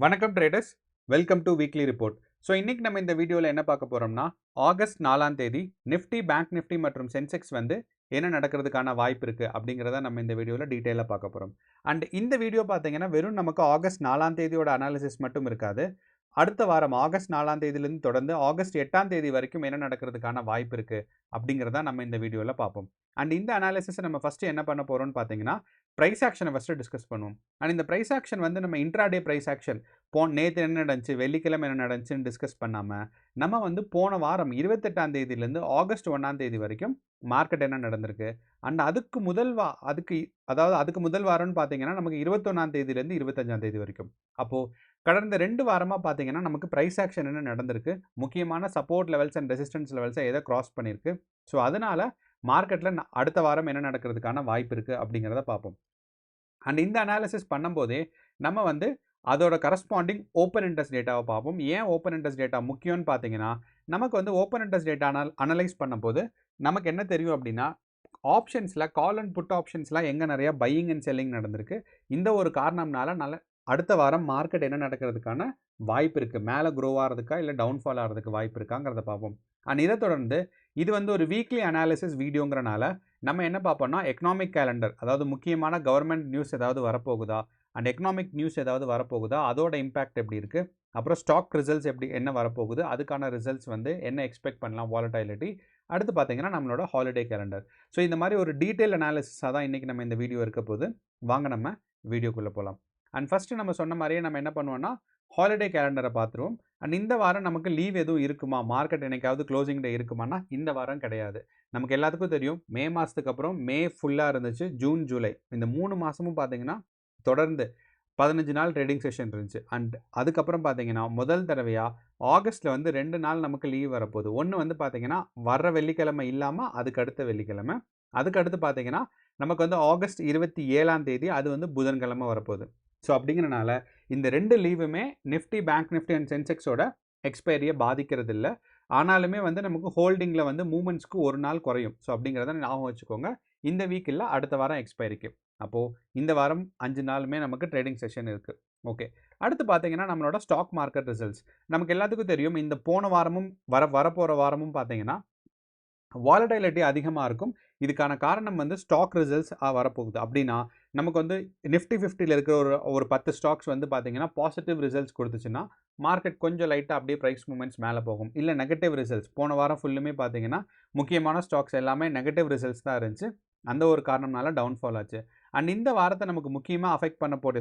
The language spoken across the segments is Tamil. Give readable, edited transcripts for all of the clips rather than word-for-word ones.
வணக்கம் traders, welcome to weekly report. So இன்னைக்கு நம்ம இந்த வீடியோவில் என்ன பார்க்க போகிறோம்னா, ஆகஸ்ட் 4ஆம் தேதி நிஃப்டி, பேங்க் நிஃப்டி மற்றும் சென்செக்ஸ் வந்து என்ன நடக்கிறதுக்கான வாய்ப்பு இருக்குது அப்படிங்கிறத நம்ம இந்த வீடியோவில் டீட்டெயிலாக பார்க்க போகிறோம். அண்ட் இந்த வீடியோ பார்த்தீங்கன்னா வெறும் நமக்கு ஆகஸ்ட் 4ஆம் தேதியோட அனாலிசிஸ் மட்டும் இருக்காது. அடுத்த வாரம் ஆகஸ்ட் 4ஆம் தேதியிலிருந்து தொடர்ந்து ஆகஸ்ட் 8ஆம் தேதி வரைக்கும் என்ன நடக்கிறதுக்கான வாய்ப்பு இருக்குது அப்படிங்கிறத நம்ம இந்த வீடியோவில் பார்ப்போம். அண்ட் இந்த அனாலிசிஸை நம்ம ஃபஸ்ட்டு என்ன பண்ண போகிறோம்னு பார்த்தீங்கன்னா, ப்ரைஸ் ஆக்ஷனை ஃபஸ்ட்டு டிஸ்கஸ் பண்ணுவோம். அண்ட் இந்த ப்ரைஸ் ஆக்ஷன் வந்து நம்ம இன்ட்ராடே ப்ரைஸ் ஆக்ஷன் நேற்று என்ன நடந்துச்சு, வெள்ளிக்கிழமை என்ன நடந்துச்சுன்னு டிஸ்கஸ் பண்ணாமல் நம்ம வந்து போன வாரம் 28ஆம் தேதியிலேருந்து ஆகஸ்ட் 1ஆம் தேதி வரைக்கும் மார்க்கெட் என்ன நடந்திருக்கு, அண்ட் அதுக்கு முதல் வாரம்னு பார்த்தீங்கன்னா நமக்கு 21ஆம் தேதியிலேருந்து 25ஆம் தேதி வரைக்கும். அப்போது கடந்த 2 வாரமாக பார்த்தீங்கன்னா நமக்கு ப்ரைஸ் ஆக்ஷன் என்ன நடந்திருக்கு, முக்கியமான சப்போர்ட் லெவல்ஸ் அண்ட் ரெசிஸ்டன்ஸ் லெவல்ஸை எதை கிராஸ் பண்ணியிருக்கு. ஸோ அதனால் மார்க்கெட்டில் அடுத்த வாரம் என்ன நடக்கிறதுக்கான வாய்ப்பு இருக்குது அப்படிங்கிறத பார்ப்போம். அண்ட் இந்த அனாலிசிஸ் பண்ணும்போதே நம்ம வந்து அதோட கரஸ்பாண்டிங் ஓப்பன் இன்ட்ரெஸ்ட் டேட்டாவை பார்ப்போம். ஏன் ஓப்பன் இன்ட்ரெஸ்ட் டேட்டா முக்கியம்னு பார்த்தீங்கன்னா, நமக்கு வந்து ஓப்பன் இன்ட்ரெஸ்ட் டேட்டா அனலைஸ் பண்ணும்போது நமக்கு என்ன தெரியும் அப்படின்னா, ஆப்ஷன்ஸில் கால் அண்ட் புட் ஆப்ஷன்ஸ்லாம் எங்கே நிறையா பையிங் அண்ட் செல்லிங் நடந்திருக்கு. இந்த ஒரு காரணம்னால அடுத்த வாரம் மார்க்கெட் என்ன நடக்கிறதுக்கான வாய்ப்பு இருக்குது, மேலே க்ரோ ஆகிறதுக்கா இல்லை டவுன்ஃபால் ஆகிறதுக்கு வாய்ப்பு இருக்காங்கிறத பார்ப்போம். அண்ட் இதை தொடர்ந்து இது வந்து ஒரு வீக்லி அனாலிசிஸ் வீடியோங்கிறனால நம்ம என்ன பார்ப்போம்னா, எக்கனாமிக் கேலண்டர், அதாவது முக்கியமான கவர்மெண்ட் நியூஸ் ஏதாவது வரப்போகுதா, அண்ட் எக்கனாமிக் நியூஸ் ஏதாவது வரப்போகுதா, அதோட இம்பாக்ட் எப்படி இருக்குது, அப்புறம் ஸ்டாக் ரிசல்ட்ஸ் என்ன வரப்போகுது, அதுக்கான ரிசல்ட்ஸ் வந்து என்ன எக்ஸ்பெக்ட் பண்ணலாம், வாலடைலிட்டி. அடுத்து பார்த்தீங்கன்னா நம்மளோட ஹாலிடே கேலண்டர். ஸோ இந்த மாதிரி ஒரு டீட்டெயில் அனாலிசிஸாக தான் இன்றைக்கி நம்ம இந்த வீடியோ இருக்க போது. வாங்க நம்ம வீடியோக்குள்ளே போகலாம். அண்ட் ஃபஸ்ட்டு நம்ம சொன்ன மாதிரியே நம்ம என்ன பண்ணுவோம்னா, ஹாலிடே கேலண்டரை பார்த்துருவோம். அண்ட் இந்த வாரம் நமக்கு லீவ் எதுவும் இருக்குமா, மார்க்கெட் என்னைக்காவது க்ளோசிங் டே இருக்குமானா இந்த வாரம் கிடையாது. நமக்கு எல்லாத்துக்கும் தெரியும், மே மாதத்துக்கு அப்புறம் மே ஃபுல்லாக இருந்துச்சு, ஜூன் ஜூலை இந்த 3 மாதமும் பார்த்தீங்கன்னா தொடர்ந்து 15 நாள் ட்ரேடிங் செஷன் இருந்துச்சு. அண்ட் அதுக்கப்புறம் பார்த்தீங்கன்னா முதல் தடவையாக ஆகஸ்ட்டில் வந்து 2 நாள் நமக்கு லீவ் வரப்போகுது. ஒன்று வந்து பார்த்தீங்கன்னா வர்ற வெள்ளிக்கிழமை இல்லாமல் அதுக்கு அடுத்த வெள்ளிக்கிழமை, அதுக்கடுத்து பார்த்தீங்கன்னா நமக்கு வந்து ஆகஸ்ட் 27ஆம் தேதி அது வந்து புதன்கிழமை வரப்போகுது. ஸோ அப்படிங்கிறனால இந்த 2 லீவுமே நிஃப்டி, பேங்க் நிஃப்டி அண்ட் சென்செக்ஸோட எக்ஸ்பைரியை பாதிக்கிறது இல்லை. ஆனாலுமே வந்து நமக்கு ஹோல்டிங்கில் வந்து மூமெண்ட்ஸ்க்கு ஒரு நாள் குறையும். ஸோ அப்படிங்கிறத ஞாபகம் வச்சுக்கோங்க. இந்த வீக் இல்லை, அடுத்த வாரம் எக்ஸ்பைரிக்கு. அப்போது இந்த வாரம் 5 நாளுமே நமக்கு ட்ரேடிங் செஷன் இருக்குது. ஓகே, அடுத்து பார்த்தீங்கன்னா நம்மளோட ஸ்டாக் மார்க்கெட் ரிசல்ட்ஸ். நமக்கு எல்லாத்துக்கும் தெரியும், இந்த போன வாரமும் வரப்போகிற வாரமும் பார்த்தீங்கன்னா வாலடைலிட்டி அதிகமாக இருக்கும். இதுக்கான காரணம் வந்து ஸ்டாக் ரிசல்ட்ஸ் வரப்போகுது. அப்படின்னா நமக்கு வந்து நிஃப்டி 50ல் இருக்கிற ஒரு 10 ஸ்டாக்ஸ் வந்து பார்த்தீங்கன்னா பாசிட்டிவ் ரிசல்ட்ஸ் கொடுத்துச்சுன்னா மார்க்கெட் கொஞ்சம் லைட்டாக அப்படியே ப்ரைஸ் மூமெண்ட்ஸ் மேலே போகும். இல்லை நெகட்டிவ் ரிசல்ட்ஸ், போன வாரம் ஃபுல்லுமே பார்த்தீங்கன்னா முக்கியமான ஸ்டாக்ஸ் எல்லாமே நெகட்டிவ் ரிசல்ட்ஸ் தான் இருந்துச்சு. அந்த ஒரு காரணம்னால டவுன்ஃபால் ஆச்சு. அண்ட் இந்த வாரத்தை நமக்கு முக்கியமாக அஃபெக்ட் பண்ண போகிற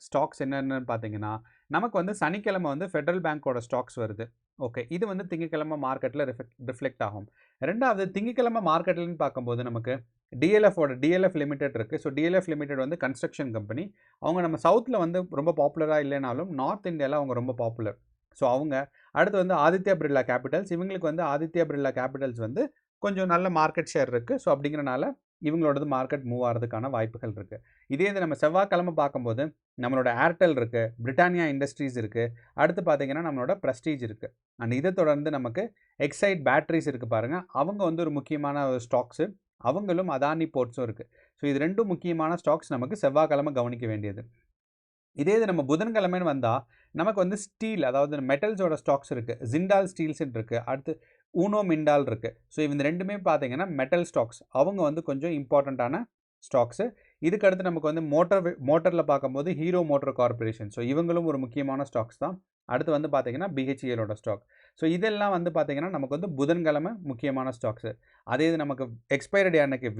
ஸ்டாக்ஸ் என்னென்னு பார்த்தீங்கன்னா, நமக்கு வந்து சனிக்கிழமை வந்து ஃபெடரல் பேங்க்கோட ஸ்டாக்ஸ் வருது. ஓகே, இது வந்து திங்கக்கிழமை மார்க்கெட்டில் ரிஃப்ளெக்ட் ஆகும். ரெண்டாவது, திங்கக்கிழமை மார்க்கெட்லன்னு பார்க்கும்போது நமக்கு டிஎல்எஃப் லிமிடெட் இருக்குது. ஸோ டிஎல்எஃப் லிமிடெட் வந்து கன்ஸ்ட்ரக்ஷன் கம்பெனி. அவங்க நம்ம சவுத்தில் வந்து ரொம்ப பாப்புலராக இல்லைனாலும் நார்த் இந்தியாவில் அவங்க ரொம்ப பாப்புலர். ஸோ அவங்க அடுத்து வந்து ஆதித்யா பிர்லா கேபிட்டல்ஸ், இவங்களுக்கு வந்து ஆதித்யா பிர்லா கேபிட்டல்ஸ் வந்து கொஞ்சம் நல்ல மார்க்கெட் ஷேர் இருக்குது. ஸோ அப்படிங்கிறனால இவங்களோடது மார்க்கெட் மூவ் ஆகிறதுக்கான வாய்ப்புகள் இருக்குது. இதே இது நம்ம செவ்வாய்க்கிழமை பார்க்கும்போது நம்மளோட ஏர்டெல் இருக்குது, பிரிட்டானியா இண்டஸ்ட்ரீஸ் இருக்குது, அடுத்து பார்த்தீங்கன்னா நம்மளோட ப்ரெஸ்டீஜ் இருக்குது. அண்ட் இதை தொடர்ந்து நமக்கு எக்ஸைட் பேட்டரிஸ் இருக்குது பாருங்கள், அவங்க வந்து ஒரு முக்கியமான ஸ்டாக்ஸு, அவங்களும் அதானி போர்ட்ஸும் இருக்குது. ஸோ இது 2 முக்கியமான ஸ்டாக்ஸ் நமக்கு செவ்வாய்க்கிழமை கவனிக்க வேண்டியது. இதே இது நம்ம புதன்கிழமைன்னு வந்தால் நமக்கு வந்து ஸ்டீல், அதாவது மெட்டல்ஸோட ஸ்டாக்ஸ் இருக்குது. ஜிண்டால் ஸ்டீல்ஸ்ன்னு இருக்குது, அடுத்து ஊனோ மிண்டால் இருக்குது. ஸோ இந்த 2மே பார்த்தீங்கன்னா மெட்டல் ஸ்டாக்ஸ், அவங்க வந்து கொஞ்சம் இம்பார்ட்டண்ட்டான ஸ்டாக்ஸு. இதுக்கடுத்து நமக்கு வந்து மோட்டரில் பார்க்கும்போது ஹீரோ மோட்டார் கார்பரேஷன், ஸோ இவங்களும் ஒரு முக்கியமான ஸ்டாக்ஸ் தான். அடுத்து வந்து பார்த்தீங்கன்னா பிஹெச்இஎலோட ஸ்டாக். ஸோ இதெல்லாம் வந்து பார்த்தீங்கன்னா நமக்கு வந்து புதன்கிழமை முக்கியமான ஸ்டாக்ஸு. அதே இது நமக்கு எக்ஸ்பைரி டே அன்னைக்கு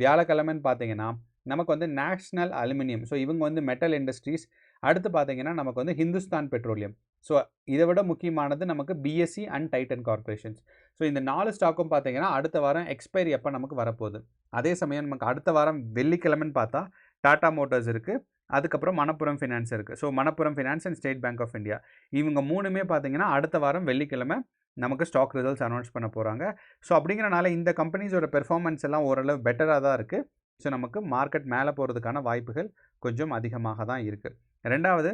வியாழக்கிழமைன்னு பார்த்தீங்கன்னா நமக்கு வந்து நேஷ்னல் அலுமினியம், ஸோ இவங்க வந்து மெட்டல் இண்டஸ்ட்ரீஸ். அடுத்து பார்த்தீங்கன்னா நமக்கு வந்து ஹிந்துஸ்தான் பெட்ரோலியம். ஸோ இதை விட முக்கியமானது நமக்கு BSc and Titan corporations. So இந்த 4 ஸ்டாக்கும் பார்த்தீங்கன்னா அடுத்த வாரம் எக்ஸ்பைரி எப்போ நமக்கு வரப்போகுது. அதே சமயம் நமக்கு அடுத்த வாரம் வெள்ளிக்கிழமைன்னு பார்த்தா டாடா மோட்டார்ஸ் இருக்குது, அதுக்கப்புறம் மணப்புரம் ஃபினான்ஸ் இருக்குது. So Manappuram Finance and State Bank of India, இவங்க 3மே பார்த்தீங்கன்னா அடுத்த வாரம் வெள்ளிக்கிழமை நமக்கு ஸ்டாக் ரிசல்ட்ஸ் அனௌன்ஸ் பண்ண போகிறாங்க. ஸோ அப்படிங்கிறனால இந்த கம்பெனிஸோட பெர்ஃபார்மன்ஸ் எல்லாம் ஓரளவு பெட்டராக தான் இருக்குது. ஸோ நமக்கு மார்க்கெட் மேலே போகிறதுக்கான வாய்ப்புகள் கொஞ்சம் அதிகமாக தான் இருக்குது. ரெண்டாவது,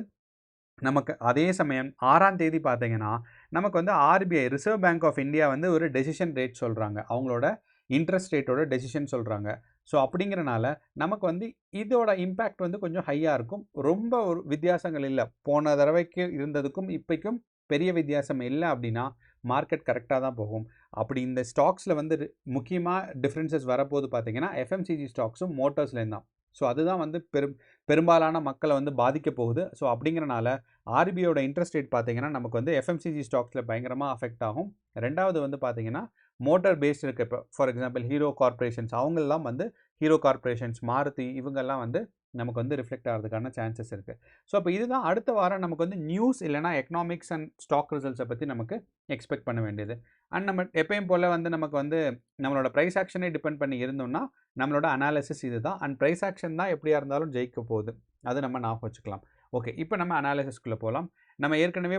நமக்கு அதே சமயம் 6ஆம் தேதி பார்த்தீங்கன்னா நமக்கு வந்து RBI, Reserve Bank of India வந்து ஒரு டெசிஷன் ரேட் சொல்கிறாங்க, அவங்களோட இன்ட்ரெஸ்ட் ரேட்டோட டெசிஷன் சொல்கிறாங்க. ஸோ அப்படிங்கிறனால நமக்கு வந்து இதோட இம்பேக்ட் வந்து கொஞ்சம் ஹையாக இருக்கும். ரொம்ப ஒரு வித்தியாசங்கள் இல்லை, போன தடவைக்கு இருந்ததுக்கும் இப்போக்கும் பெரிய வித்தியாசம் இல்லை அப்படின்னா மார்க்கெட் கரெக்டாக தான் போகும். அப்படி இந்த ஸ்டாக்ஸில் வந்து முக்கியமாக டிஃப்ரென்சஸ் வரப்போது பார்த்தீங்கன்னா எஃப்எம்சிஜி ஸ்டாக்ஸும் மோட்டார்ஸ்லேருந்து தான். ஸோ அதுதான் வந்து பெரும்பாலான மக்களை வந்து பாதிக்க போகுது. ஸோ அப்படிங்கிறனால ஆர்பிஐயோட இன்ட்ரெஸ்ட் ரேட் பார்த்தீங்கன்னா நமக்கு வந்து எஃப்எம்சிஜி ஸ்டாக்ஸில் பயங்கரமாக அஃபெக்ட் ஆகும். ரெண்டாவது வந்து பார்த்தீங்கன்னா மோட்டார் பேஸ்ட் இருக்க, இப்போ ஃபார் எக்ஸாம்பிள் ஹீரோ கார்பரேஷன்ஸ், அவங்கெல்லாம் வந்து ஹீரோ கார்பரேஷன்ஸ், மாருதி, இவங்கெல்லாம் வந்து நமக்கு வந்து ரிஃப்ளெக்ட் ஆகிறதுக்கான சான்சஸ் இருக்குது. ஸோ அப்போ இதுதான் அடுத்த வாரம் நமக்கு வந்து நியூஸ் இல்லைனா எக்கனாமிக்ஸ் அண்ட் ஸ்டாக் ரிசல்ட்ஸை பற்றி நமக்கு எக்ஸ்பெக்ட் பண்ண வேண்டியது. அண்ட் நம்ம எப்பயும் போல் வந்து நமக்கு வந்து நம்மளோட ப்ரைஸ் ஆக்ஷனே டிபெண்ட் பண்ணி இருந்தோம்னா நம்மளோட அனாலிசிஸ் இது தான். அண்ட் ப்ரைஸ் ஆக்ஷன் தான் எப்படியா இருந்தாலும் ஜெயிக்க போகுது, அது நம்ம ஞாபகம் வச்சுக்கலாம். ஓகே, இப்போ நம்ம அனாலிசிஸ்குள்ளே போகலாம். நம்ம ஏற்கனவே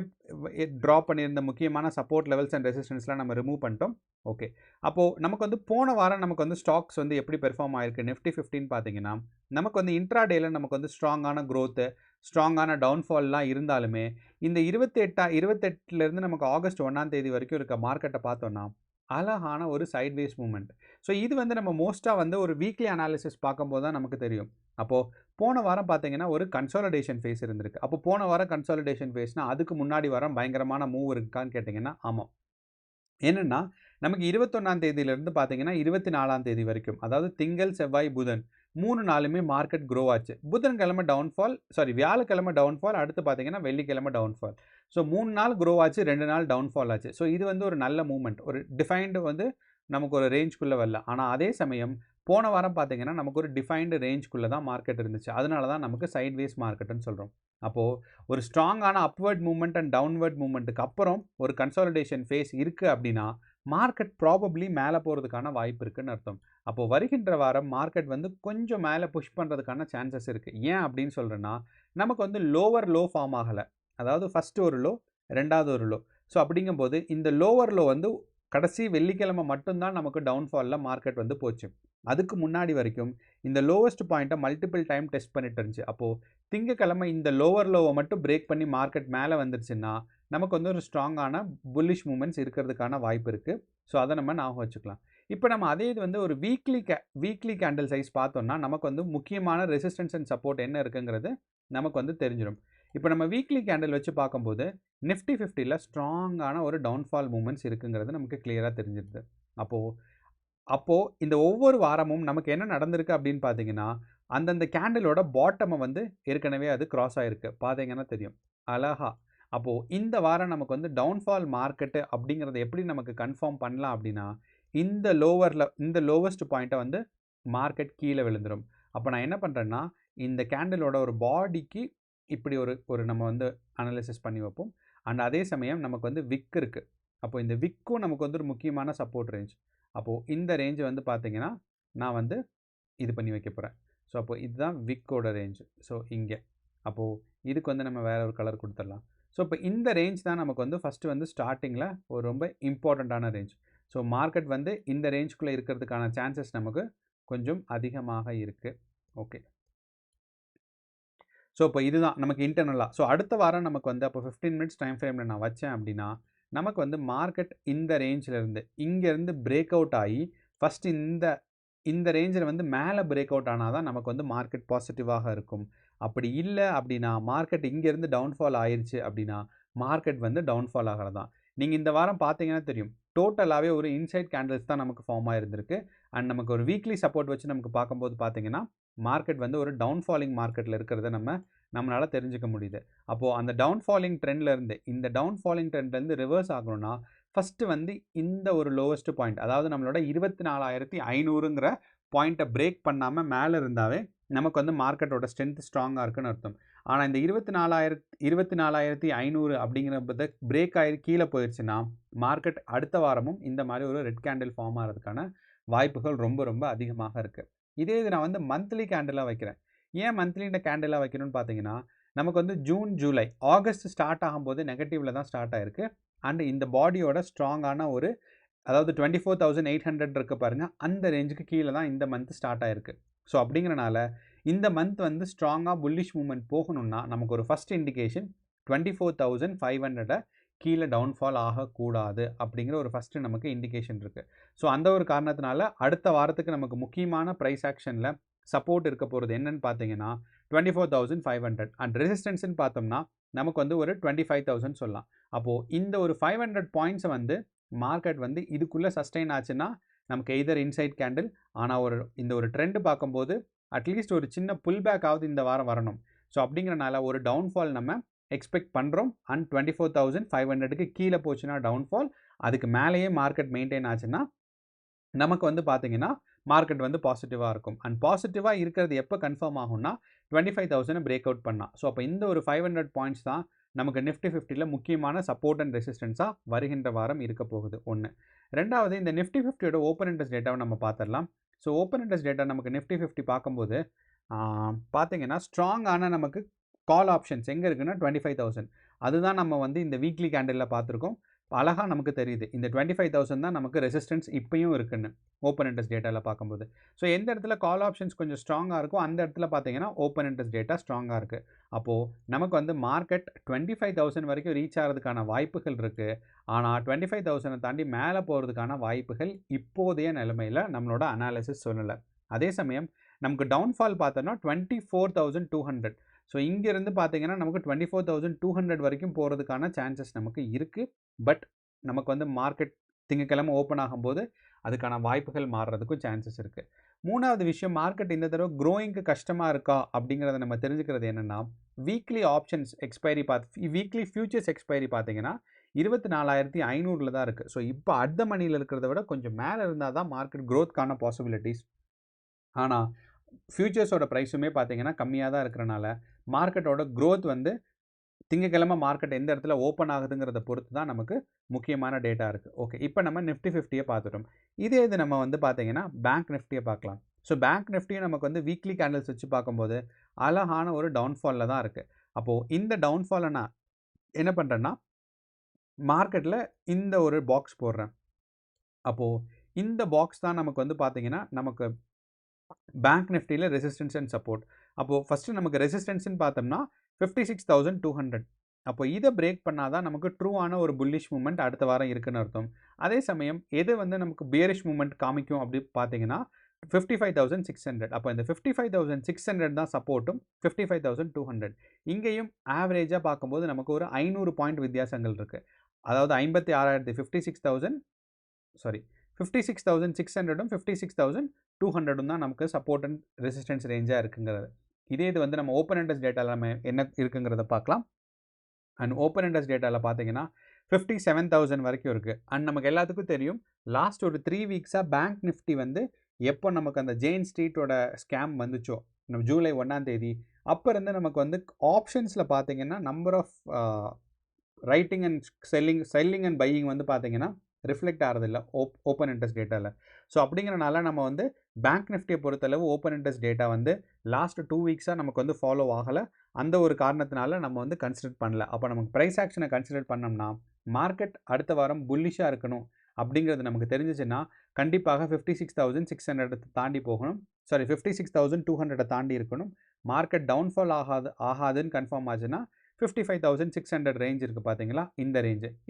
ட்ரா பண்ணியிருந்த முக்கியமான சப்போர்ட் லெவல்ஸ் அண்ட் ரெசிஸ்டன்ஸ்லாம் நம்ம ரிமூவ் பண்ணிட்டோம். ஓகே, அப்போது நமக்கு வந்து போன வாரம் நமக்கு வந்து ஸ்டாக்ஸ் வந்து எப்படி பெர்ஃபார்ம் ஆயிருக்கு நிஃப்டி 15 பார்த்தீங்கன்னா நமக்கு வந்து இன்ட்ராடேல நமக்கு வந்து ஸ்ட்ராங்கான க்ரோத்து, ஸ்ட்ராங்கான டவுன்ஃபால்லாம் இருந்தாலுமே இந்த 28லேருந்து நமக்கு ஆகஸ்ட் 1ஆம் தேதி வரைக்கும் இருக்க மார்க்கெட்டை பார்த்தோன்னா அழகான ஒரு சைட்வேஸ் மூமெண்ட். ஸோ இது வந்து நம்ம மோஸ்ட்டாக வந்து ஒரு வீக்லி அனாலிசிஸ் பார்க்கும்போது தான் நமக்கு தெரியும். அப்போது போன வாரம் பார்த்தீங்கன்னா ஒரு கன்சாலிடேஷன் ஃபேஸ் இருந்திருக்கு. அப்போ போன வாரம் கன்சாலிடேஷன் ஃபேஸ்னால் அதுக்கு முன்னாடி வாரம் பயங்கரமான மூவ் இருக்கான்னு கேட்டிங்கன்னா ஆமாம். என்னென்னா நமக்கு 21ஆம் தேதியிலேருந்து பார்த்தீங்கன்னா 24ஆம் தேதி வரைக்கும், அதாவது திங்கள், செவ்வாய், புதன் 3 நாளுமே மார்க்கெட் க்ரோ ஆச்சு. புதன்கிழமை டவுன்ஃபால், வியாழக்கிழமை டவுன்ஃபால், அடுத்து பார்த்தீங்கன்னா வெள்ளிக்கிழமை டவுன்ஃபால். ஸோ 3 நாள் க்ரோ ஆச்சு, 2 நாள் டவுன்ஃபால் ஆச்சு. ஸோ இது வந்து ஒரு நல்ல மூவ்மெண்ட், ஒரு டிஃபைன்டு வந்து நமக்கு ஒரு ரேஞ்சுக்குள்ளே வரல. ஆனால் அதே சமயம் போன வாரம் பார்த்தீங்கன்னா நமக்கு ஒரு டிஃபைன்டு ரேஞ்சுக்குள்ளே தான் மார்க்கெட் இருந்துச்சு. அதனால தான் நமக்கு சைட்வேஸ் மார்க்கெட்டுன்னு சொல்கிறோம். அப்போது ஒரு ஸ்ட்ராங்கான அப்வர்ட் மூவ்மெண்ட் அண்ட் டவுன்வர்ட் மூவ்மெண்ட்டுக்கு அப்புறம் ஒரு கன்சாலிடேஷன் ஃபேஸ் இருக்குது அப்படின்னா மார்க்கெட் ப்ராபப்ளி மேலே போகிறதுக்கான வாய்ப்பு இருக்குதுன்னு அர்த்தம். அப்போது வருகின்ற வாரம் மார்க்கெட் வந்து கொஞ்சம் மேலே புஷ் பண்ணுறதுக்கான சான்சஸ் இருக்குது. ஏன் அப்படின்னு சொல்கிறேன்னா நமக்கு வந்து லோவர் லோ ஃபார்ம் ஆகலை, அதாவது ஃபஸ்ட்டு ஒரு லோ, ரெண்டாவது ஒரு லோ. ஸோ அப்படிங்கும்போது இந்த லோவர் லோ வந்து கடைசி வெள்ளிக்கிழமை மட்டும்தான் நமக்கு டவுன்ஃபாலில் மார்க்கெட் வந்து போச்சு. அதுக்கு முன்னாடி வரைக்கும் இந்த லோவஸ்ட் பாயிண்ட்டை மல்டிபிள் டைம் டெஸ்ட் பண்ணிட்டு இருந்துச்சு. அப்போது திங்கக்கிழமை இந்த லோவர் லோவை மட்டும் பிரேக் பண்ணி மார்க்கெட் மேலே வந்துருச்சுன்னா நமக்கு வந்து ஒரு ஸ்ட்ராங்கான புல்லிஷ் மூமெண்ட்ஸ் இருக்கிறதுக்கான வாய்ப்பு இருக்குது. ஸோ அதை நம்ம ஞாபகம் வச்சுக்கலாம். இப்போ நம்ம அதே இது வந்து ஒரு வீக்லி கேண்டில் சைஸ் பார்த்தோம்னா நமக்கு வந்து முக்கியமான ரெசிஸ்டன்ஸ் அண்ட் சப்போர்ட் என்ன இருக்குங்கிறது நமக்கு வந்து தெரிஞ்சிடும். இப்போ நம்ம வீக்லி கேண்டில் வச்சு பார்க்கும்போது நிஃப்டி 50ல் ஸ்ட்ராங்கான ஒரு டவுன்ஃபால் மூமெண்ட்ஸ் இருக்குங்கிறது நமக்கு கிளியராக தெரிஞ்சிருது. அப்போது இந்த ஒவ்வொரு வாரமும் நமக்கு என்ன நடந்திருக்கு அப்படின்னு பார்த்தீங்கன்னா அந்தந்த கேண்டிலோட பாட்டமை வந்து ஏற்கனவே அது கிராஸ் ஆகிருக்கு, பார்த்தீங்கன்னா தெரியும் அழகா. அப்போது இந்த வாரம் நமக்கு வந்து டவுன்ஃபால் மார்க்கெட்டு அப்படிங்கிறத எப்படி நமக்கு கன்ஃபார்ம் பண்ணலாம் அப்படின்னா இந்த லோவஸ்ட் பாயிண்ட்டை வந்து மார்க்கெட் கீழே விழுந்துடும். அப்போ நான் என்ன பண்ணுறேன்னா இந்த கேண்டிலோட ஒரு பாடிக்கு இப்படி ஒரு நம்ம வந்து அனலைசிஸ் பண்ணி வைப்போம். அண்ட் அதே சமயம் நமக்கு வந்து விக் இருக்குது. அப்போது இந்த விக்கும் நமக்கு வந்து ஒரு முக்கியமான சப்போர்ட் ரேஞ்ச். அப்போது இந்த ரேஞ்சு வந்து பார்த்தீங்கன்னா நான் வந்து இது பண்ணி வைக்க போகிறேன். ஸோ அப்போது இதுதான் விக்கோட ரேஞ்சு. ஸோ இங்கே அப்போது இதுக்கு வந்து நம்ம வேறு ஒரு கலர் கொடுத்துடலாம். ஸோ இப்போ இந்த ரேஞ்ச் தான் நமக்கு வந்து ஃபஸ்ட்டு வந்து ஸ்டார்டிங்கில் ஒரு ரொம்ப இம்பார்ட்டண்ட்டான ரேஞ்ச். ஸோ மார்க்கெட் வந்து இந்த ரேஞ்சுக்குள்ளே இருக்கிறதுக்கான சான்சஸ் நமக்கு கொஞ்சம் அதிகமாக இருக்குது. ஓகே, ஸோ இப்போ இதுதான் நமக்கு இன்டர்னலாக. ஸோ அடுத்த வாரம் நமக்கு வந்து அப்போ 15 மினிட்ஸ் டைம் ஃப்ரேமில் நான் வச்சேன் அப்படின்னா நமக்கு வந்து மார்க்கெட் இந்த ரேஞ்சிலேருந்து இங்கேருந்து பிரேக் அவுட் ஆகி ஃபஸ்ட்டு இந்த ரேஞ்சில் வந்து மேலே பிரேக் அவுட் ஆனால் தான் நமக்கு வந்து மார்க்கெட் பாசிட்டிவாக இருக்கும். அப்படி இல்லை அப்படின்னா மார்க்கெட் இங்கேருந்து டவுன்ஃபால் ஆயிடுச்சு அப்படின்னா மார்க்கெட் வந்து டவுன்ஃபால் ஆகிறது தான். நீங்கள் இந்த வாரம் பார்த்தீங்கன்னா தெரியும் டோட்டலாகவே ஒரு இன்சைட் கேண்டில்ஸ் தான் நமக்கு ஃபார்ம் ஆகிருந்திருக்கு. அண்ட் நமக்கு ஒரு வீக்லி சப்போர்ட் வச்சு நமக்கு பார்க்கும்போது பார்த்தீங்கன்னா மார்க்கெட் வந்து ஒரு டவுன்ஃபாலிங் மார்க்கெட்டில் இருக்கிறத நம்மளால் தெரிஞ்சுக்க முடியுது. அப்போது அந்த டவுன்ஃபாலிங் ட்ரெண்ட்லேருந்து இந்த டவுன்ஃபாலிங் ட்ரெண்ட்லேருந்து ரிவர்ஸ் ஆகணும்னா ஃபஸ்ட்டு வந்து இந்த ஒரு லோவஸ்ட் பாயிண்ட், அதாவது நம்மளோட 24,500ங்கிற பாயிண்ட்டை பிரேக் பண்ணாமல் மேலே இருந்தாவே நமக்கு வந்து மார்க்கெட்டோட ஸ்ட்ரென்த் ஸ்ட்ராங்காக இருக்குன்னு அர்த்தம். ஆனால் இந்த 24,500 அப்படிங்கிற பிரேக் ஆகி கீழே போயிடுச்சுன்னா மார்க்கெட் அடுத்த வாரமும் இந்த மாதிரி ஒரு ரெட் கேண்டில் ஃபார்ம் ஆகிறதுக்கான வாய்ப்புகள் ரொம்ப ரொம்ப அதிகமாக இருக்குது. இதே இது நான் வந்து மந்த்லி கேண்டிலாக வைக்கிறேன். ஏன் மந்த்லி இந்த கேண்டிலாக வைக்கணும்னு பார்த்தீங்கன்னா நமக்கு வந்து ஜூன், ஜூலை, ஆகஸ்ட் ஸ்டார்ட் ஆகும்போது நெகட்டிவில் தான் ஸ்டார்ட் ஆகிருக்கு. அண்ட் இந்த பாடியோட ஸ்ட்ராங்கான ஒரு அதாவது 24,800 இருக்க பாருங்கள், அந்த ரேஞ்சுக்கு கீழே தான் இந்த மந்த் ஸ்டார்ட் ஆகிருக்கு. ஸோ அப்படிங்கிறனால இந்த மந்த் வந்து ஸ்ட்ராங்காக புல்லிஷ் மூவ்மெண்ட் போகணும்னா நமக்கு ஒரு ஃபஸ்ட் இண்டிகேஷன் 24,500 கீழே டவுன்ஃபால் ஆகக்கூடாது அப்படிங்கிற ஒரு ஃபஸ்ட்டு நமக்கு இண்டிகேஷன் இருக்குது. ஸோ அந்த ஒரு காரணத்தினால அடுத்த வாரத்துக்கு நமக்கு முக்கியமான ப்ரைஸ் ஆக்ஷனில் சப்போர்ட் இருக்க போகிறது என்னன்னு பார்த்தீங்கன்னா 24,500 அண்ட் ரெசிஸ்டன்ஸ்ன்னு பார்த்தோம்னா நமக்கு வந்து ஒரு 25,000 சொல்லலாம். அப்போது இந்த ஒரு 500 பாயிண்ட்ஸை வந்து மார்க்கெட் வந்து இதுக்குள்ளே சஸ்டெயின் ஆச்சுன்னா நமக்கு எய்தர் இன்சைட் கேண்டில், ஆனால் இந்த ஒரு ட்ரெண்ட் பார்க்கும்போது அட்லீஸ்ட் ஒரு சின்ன புல் பேக் ஆகுது இந்த வாரம் வரணும். ஸோ அப்படிங்கிறனால ஒரு டவுன்ஃபால் நம்ம எக்ஸ்பெக்ட் பண்ணுறோம். அண்ட் 24,500க்கு கீழே போச்சுன்னா டவுன்ஃபால், அதுக்கு மேலேயே மார்க்கெட் மெயின்டைன் ஆச்சுன்னா நமக்கு வந்து பார்த்தீங்கன்னா மார்க்கெட் வந்து பாசிட்டிவாக இருக்கும். அண்ட் பாசிட்டிவாக இருக்கிறது எப்போ கன்ஃபார்ம் ஆகும்னா 25,000 பிரேக் அவுட் பண்ணால். ஸோ அப்போ இந்த ஒரு 500 பாயிண்ட்ஸ் தான் நமக்கு நிஃப்டி 50ல முக்கியமான சப்போர்ட் அண்ட் ரெசிஸ்டன்ஸாக வருகின்ற வாரம் இருக்க போகுது. ஒன்று. ரெண்டாவது, இந்த நிஃப்டி 50யோட ஓப்பன் இன்ட்ரெஸ்ட் டேட்டாவை நம்ம பார்த்துடலாம். ஸோ ஓப்பன் இன்ட்ரெஸ்ட் டேட்டா நமக்கு நிஃப்டி 50 பார்க்கும்போது பார்த்தீங்கன்னா ஸ்ட்ராங்கான நமக்கு கால் ஆப்ஷன்ஸ் எங்கே இருக்குன்னா 25,000. அதுதான் நம்ம வந்து இந்த வீக்லி கேண்டிலில் பார்த்துருக்கோம். அழகாக நமக்கு தெரியுது இந்த 25,000 தான் நமக்கு ரெசிஸ்டன்ஸ் இப்பயும் இருக்குன்னு ஓப்பன் இன்ட்ரெஸ்ட் டேட்டாவில் பார்க்கும்போது. ஸோ எந்த இடத்துல கால் ஆப்ஷன்ஸ் கொஞ்சம் ஸ்ட்ராங்காக இருக்கோ அந்த இடத்துல பார்த்தீங்கன்னா ஓப்பன் இன்ட்ரெஸ்ட் டேட்டா ஸ்ட்ராங்காக இருக்குது. அப்போது நமக்கு வந்து மார்க்கெட் 25,000 வரைக்கும் ரீச் ஆகிறதுக்கான வாய்ப்புகள் இருக்குது. ஆனால் 25,000 தாண்டி மேலே போகிறதுக்கான வாய்ப்புகள் இப்போதைய நிலைமையில் நம்மளோட அனாலிசிஸ் சொல்லலை. அதே சமயம் நமக்கு டவுன்ஃபால் பார்த்தோன்னா 24,200. ஸோ இங்கேருந்து பார்த்தீங்கன்னா நமக்கு 24,200 வரைக்கும் போகிறதுக்கான சான்சஸ் நமக்கு இருக்குது. பட் நமக்கு வந்து மார்க்கெட் திங்கக்கிழமை ஓப்பன் ஆகும்போது அதுக்கான வாய்ப்புகள் மாறுறதுக்கும் சான்சஸ் இருக்குது. மூணாவது விஷயம், மார்க்கெட் இந்த தடவை க்ரோயிங்க்கு கஷ்டமாக இருக்கா அப்படிங்கிறத நம்ம தெரிஞ்சுக்கிறது என்னென்னா, weekly options expiry weekly futures expiry பார்த்தீங்கன்னா 24,500 தான் இருக்குது. ஸோ இப்போ அடுத்த மணியில் இருக்கிறத விட கொஞ்சம் மேலே இருந்தால் தான் மார்க்கெட் க்ரோத்க்கான பாசிபிலிட்டிஸ். ஆனால் ஃபியூச்சர்ஸோட ப்ரைஸுமே பார்த்தீங்கன்னா கம்மியாக தான் இருக்கிறனால மார்க்கெட்டோட க்ரோத் வந்து திங்கக்கிழமை மார்க்கெட் எந்த இடத்துல ஓப்பன் ஆகுதுங்கிறத பொறுத்து தான் நமக்கு முக்கியமான டேட்டா இருக்குது. ஓகே, இப்போ நம்ம நிஃப்டி 50யை பார்த்துட்டோம். இது நம்ம வந்து பார்த்தீங்கன்னா பேங்க் நிஃப்டியை பார்க்கலாம். ஸோ பேங்க் நிஃப்டியை நமக்கு வந்து வீக்லி கேண்டில்ஸ் வச்சு பார்க்கும்போது அழகான ஒரு டவுன்ஃபாலில் தான் இருக்குது. அப்போது இந்த டவுன்ஃபாலை நான் என்ன பண்ணுறேன்னா மார்க்கெட்டில் இந்த ஒரு பாக்ஸ் போடுறேன். அப்போது இந்த பாக்ஸ் தான் நமக்கு வந்து பார்த்தீங்கன்னா நமக்கு பேங்க் நிஃப்டியில் ரெசிஸ்டன்ஸ் அண்ட் சப்போர்ட். அப்போது ஃபஸ்ட்டு நமக்கு ரெசிஸ்டன்ஸ்ன்னு பார்த்தோம்னா 56,200. அப்போ இதை பிரேக் பண்ணால் தான் நமக்கு ட்ரூவான ஒரு புல்லிஷ் மூமெண்ட் அடுத்த வாரம் இருக்குன்னு அர்த்தம். அதே சமயம் எது வந்து நமக்கு பியரிஷ் மூமெண்ட் காமிக்கும் அப்படி பார்த்தீங்கன்னா 55,600. அப்போ இந்த 55,600 தான் சப்போர்ட்டும் 55,200. இங்கேயும் ஆவரேஜாக பார்க்கும்போது நமக்கு ஒரு 500 பாயிண்ட் வித்தியாசங்கள் இருக்குது. அதாவது 56,600ம் 56,200ம் தான் நமக்கு சப்போர்ட் அண்ட் ரெசிஸ்டன்ஸ் ரேஞ்சாக இருக்குங்கிறது. இது வந்து நம்ம ஓப்பன் இன்ட்ரெஸ்ட் டேட்டாவில் நம்ம என்ன இருக்குங்கிறத பார்க்கலாம். அண்ட் ஓப்பன் இன்ட்ரெஸ்ட் டேட்டாவில் பார்த்தீங்கன்னா 57,000 வரைக்கும் இருக்குது. அண்ட் நமக்கு எல்லாத்துக்கும் தெரியும் லாஸ்ட் ஒரு 3 வீக்ஸாக பேங்க் நிஃப்டி வந்து எப்போ நமக்கு அந்த ஜெயின் ஸ்ட்ரீட்டோட ஸ்கேம் வந்துச்சோ நம்ம ஜூலை 1ஆம் தேதி அப்போ இருந்து நமக்கு வந்து ஆப்ஷன்ஸில் பார்த்தீங்கன்னா number of writing and selling and buying வந்து பார்த்தீங்கன்னா ரிஃப்ளெக்ட் ஆகிறதில்ல ஓப்பன் இன்ட்ரெஸ்ட் டேட்டாவில். ஸோ அப்படிங்கிறனால நம்ம வந்து பேங்க் நிஃப்டியை பொறுத்தளவு ஓப்பன் இன்ட்ரெஸ்ட் டேட்டா வந்து லாஸ்ட் 2 வீக்ஸாக நமக்கு வந்து ஃபாலோ ஆகலை. அந்த ஒரு காரணத்தினால நம்ம வந்து கன்சிடர் பண்ணல. அப்போ நமக்கு ப்ரைஸ் ஆக்ஷனை கன்சிடர் பண்ணோம்னா மார்க்கெட் அடுத்த வாரம் புல்லிஷாக இருக்கணும் அப்படிங்கிறது நமக்கு தெரிஞ்சிச்சுன்னா கண்டிப்பாக 56,600 தாண்டி போகணும். 56,200 தாண்டி இருக்கணும். மார்க்கெட் டவுன்ஃபால் ஆகாதுன்னு கன்ஃபார்ம் ஆச்சுன்னா 55,600 ரேஞ்ச் இருக்குது பார்த்தீங்களா,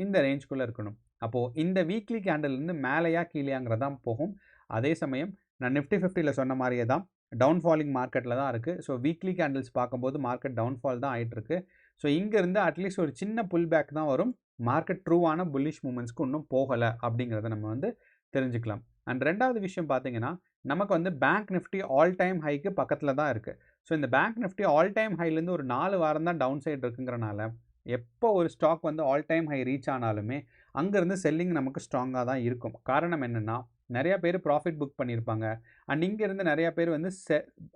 இந்த ரேஞ்சுக்குள்ளே இருக்கணும். அப்போது இந்த வீக்லி கேண்டில்லேருந்து மேலேயா கீழேயாங்கிறதான் போகும். அதே சமயம் நான் நிஃப்டி 50ல் சொன்ன மாதிரியே தான் டவுன்ஃபாலிங் மார்க்கெட்டில் தான் இருக்குது. ஸோ வீக்லி கேண்டில்ஸ் பார்க்கும்போது மார்க்கெட் டவுன்ஃபால் தான் ஆகிட்டுருக்கு. ஸோ இங்கேருந்து அட்லீஸ்ட் ஒரு சின்ன புல் பேக் தான் வரும். மார்க்கெட் ட்ரூவான புல்லிஷ் மூமெண்ட்ஸ்க்கு இன்னும் போகலை அப்படிங்கிறத நம்ம வந்து தெரிஞ்சுக்கலாம். அண்ட் ரெண்டாவது விஷயம் பார்த்தீங்கன்னா நமக்கு வந்து bank Nifty all time haiku பக்கத்தில் தான் இருக்குது. ஸோ இந்த பேங்க் நிஃப்டி ஆல் டைம் ஹைலேருந்து ஒரு 4 வாரம் தான் டவுன் சைடு இருக்குங்கிறனால எப்போ ஒரு ஸ்டாக் வந்து ஆல் டைம் ஹை ரீச் ஆனாலுமே அங்கேருந்து செல்லிங் நமக்கு ஸ்ட்ராங்காக தான் இருக்கும். காரணம் என்னென்னா நிறையா பேர் ப்ராஃபிட் புக் பண்ணியிருப்பாங்க. அண்ட் இங்கேருந்து நிறையா பேர் வந்து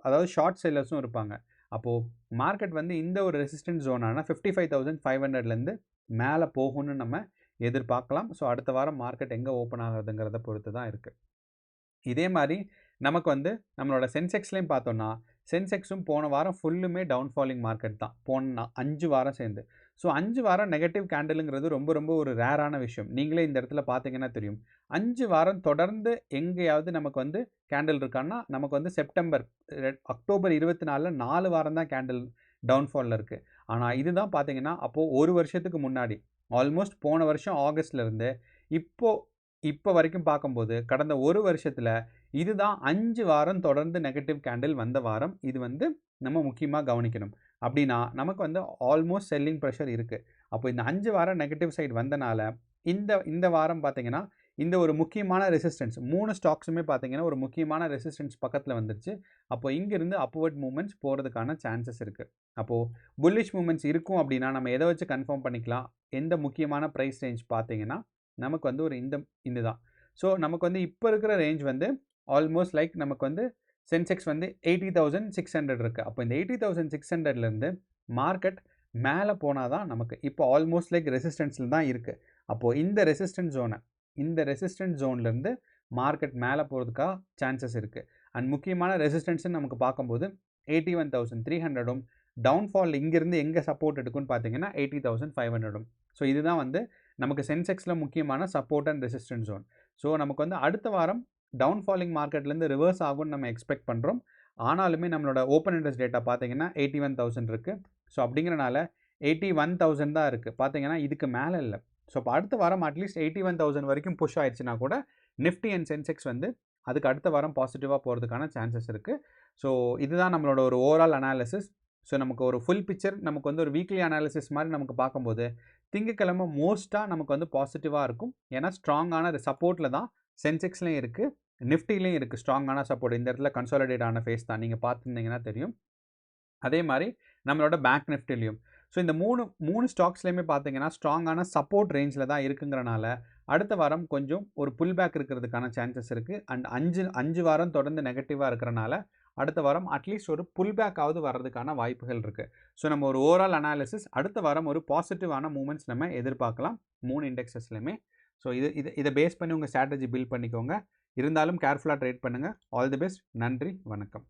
அதாவது ஷார்ட் செல்லர்ஸும் இருப்பாங்க. அப்போது மார்க்கெட் வந்து இந்த ஒரு ரெசிஸ்டன்ஸ் ஜோனான 55,500லேருந்து மேலே போகும்னு நம்ம எதிர்பார்க்கலாம். ஸோ அடுத்த வாரம் மார்க்கெட் எங்கே ஓப்பன் ஆகுதுங்கிறத பொறுத்து தான் இருக்குது. இதே மாதிரி நமக்கு வந்து நம்மளோட சென்செக்ஸ்லேயும் பார்த்தோன்னா சென்செக்ஸும் போன வாரம் ஃபுல்லுமே டவுன்ஃபாலிங் மார்க்கெட் தான் போன 5 வாரம் சேர்ந்து. ஸோ 5 வாரம் நெகட்டிவ் கேண்டிலுங்கிறது ரொம்ப ஒரு ரேரான விஷயம். நீங்களே இந்த இடத்துல பார்த்தீங்கன்னா தெரியும். 5 வாரம் தொடர்ந்து எங்கேயாவது நமக்கு வந்து கேண்டில் இருக்கான்னா நமக்கு வந்து அக்டோபர் 24 4 வாரம் தான் கேண்டில் டவுன்ஃபாலில் இருக்குது. ஆனால் இதுதான் பார்த்தீங்கன்னா அப்போது ஒரு வருஷத்துக்கு முன்னாடி ஆல்மோஸ்ட் போன வருஷம் ஆகஸ்ட்லேருந்து இப்போ வரைக்கும் பார்க்கும்போது கடந்த ஒரு வருஷத்தில் இதுதான் 5 வாரம் தொடர்ந்து நெகட்டிவ் கேண்டில் வந்த வாரம். இது வந்து நம்ம முக்கியமாக கவனிக்கணும். அப்படின்னா நமக்கு வந்து ஆல்மோஸ்ட் செல்லிங் ப்ரெஷர் இருக்குது. அப்போ இந்த 5 வாரம் நெகட்டிவ் சைடு வந்தனால இந்த வாரம் பார்த்தீங்கன்னா இந்த ஒரு முக்கியமான ரெசிஸ்டன்ஸ் 3 ஸ்டாக்ஸுமே பார்த்தீங்கன்னா ஒரு முக்கியமான ரெசிஸ்டன்ஸ் பக்கத்தில் வந்துருச்சு. அப்போ இங்கிருந்து அப்வர்ட் மூவ்மெண்ட்ஸ் போகிறதுக்கான சான்சஸ் இருக்குது. அப்போது புல்லிஷ் மூவ்மெண்ட்ஸ் இருக்கும் அப்படின்னா நம்ம எதை வச்சு கன்ஃபார்ம் பண்ணிக்கலாம்? எந்த முக்கியமான ப்ரைஸ் ரேஞ்ச் பார்த்தீங்கன்னா நமக்கு வந்து ஒரு இந்த தான். ஸோ நமக்கு வந்து இப்போ இருக்கிற ரேஞ்ச் வந்து ஆல்மோஸ்ட் லைக் நமக்கு வந்து சென்செக்ஸ் வந்து 80,600 இருக்குது. அப்போ இந்த 80,600லேருந்து மார்க்கெட் மேலே போனால் தான் நமக்கு இப்போ ஆல்மோஸ்ட் லைக் ரெசிஸ்டன்ஸில் தான் இருக்குது. அப்போது இந்த ரெசிஸ்டன்ஸ் ஜோன்லேருந்து மார்க்கெட் மேலே போகிறதுக்காக சான்சஸ் இருக்குது. அண்ட் முக்கியமான ரெசிஸ்டன்ஸ்ன்னு நமக்கு பார்க்கும்போது 81,300ம் டவுன்ஃபால் இங்கேருந்து எங்கே சப்போர்ட் எடுக்கும்னு பார்த்தீங்கன்னா 80,500ம். ஸோ இதுதான் வந்து நமக்கு சென்செக்ஸில் முக்கியமான support and resistance zone. So நமக்கு வந்து அடுத்த வாரம் டவுன்ஃபாலிங் மார்க்கெட்லேருந்து ரிவர்ஸ் ஆகும்னு நம்ம எக்ஸ்பெக்ட் பண்ணுறோம். ஆனாலுமே நம்மளோட ஓப்பன் இன்ட்ரெஸ்ட் டேட்டா பார்த்தீங்கன்னா 81,000 இருக்குது. ஸோ அப்படிங்கிறனால 81,000 தான் இருக்குது. பார்த்தீங்கன்னா இதுக்கு மேலே இல்லை. ஸோ இப்போ அடுத்த வாரம் அட்லீஸ்ட் 81,000 வரைக்கும் புஷ் ஆயிடுச்சுன்னா கூட நிஃப்டி அண்ட் சென்செக்ஸ் வந்து அதுக்கு அடுத்த வாரம் பாசிட்டிவாக போகிறதுக்கான சான்சஸ் இருக்குது. ஸோ இதுதான் நம்மளோட ஒரு ஓவரால் அனாலிசிஸ். ஸோ நமக்கு ஒரு ஃபுல் பிக்சர் நமக்கு வந்து ஒரு வீக்லி அனாலிசிஸ் மாதிரி நமக்கு பார்க்கும்போது திங்கக்கிழமை மோஸ்ட்டாக நமக்கு வந்து பாசிட்டிவாக இருக்கும். ஏன்னா ஸ்ட்ராங்கான சப்போர்ட்டில் தான் சென்செக்ஸ்லேயும் இருக்குது, நிஃப்டிலையும் இருக்குது ஸ்ட்ராங்கான சப்போர்ட். இந்த இடத்துல கன்சாலிடேட் ஆன ஃபேஸ் தான் நீங்கள் பார்த்துருந்தீங்கன்னா தெரியும். அதே மாதிரி நம்மளோட பேங்க் நிஃப்டிலையும். ஸோ இந்த மூணு ஸ்டாக்ஸ்லேயுமே பார்த்தீங்கன்னா ஸ்ட்ராங்கான சப்போர்ட் ரேஞ்சில் தான் இருக்குங்கிறனால அடுத்த வாரம் கொஞ்சம் ஒரு புல் பேக் இருக்கிறதுக்கான சான்சஸ் இருக்குது. அண்ட் 5 வாரம் தொடர்ந்து நெகட்டிவாக இருக்கிறனால அடுத்த வாரம் அட்லீஸ்ட் ஒரு புல் பேக்காவது வர்றதுக்கான வாய்ப்புகள் இருக்குது. ஸோ நம்ம ஒரு ஓவரால் அனாலிசிஸ் அடுத்த வாரம் ஒரு பாசிட்டிவான மூமெண்ட்ஸ் நம்ம எதிர்பார்க்கலாம் 3 இண்டெக்ஸஸ்லையுமே. ஸோ இதை பேஸ் பண்ணி உங்கள் ஸ்ட்ராட்டஜி பில்ட் பண்ணிக்கோங்க. இருந்தாலும் கேர்ஃபுல்லாக ட்ரேட் பண்ணுங்கள். All the best. நன்றி, வணக்கம்.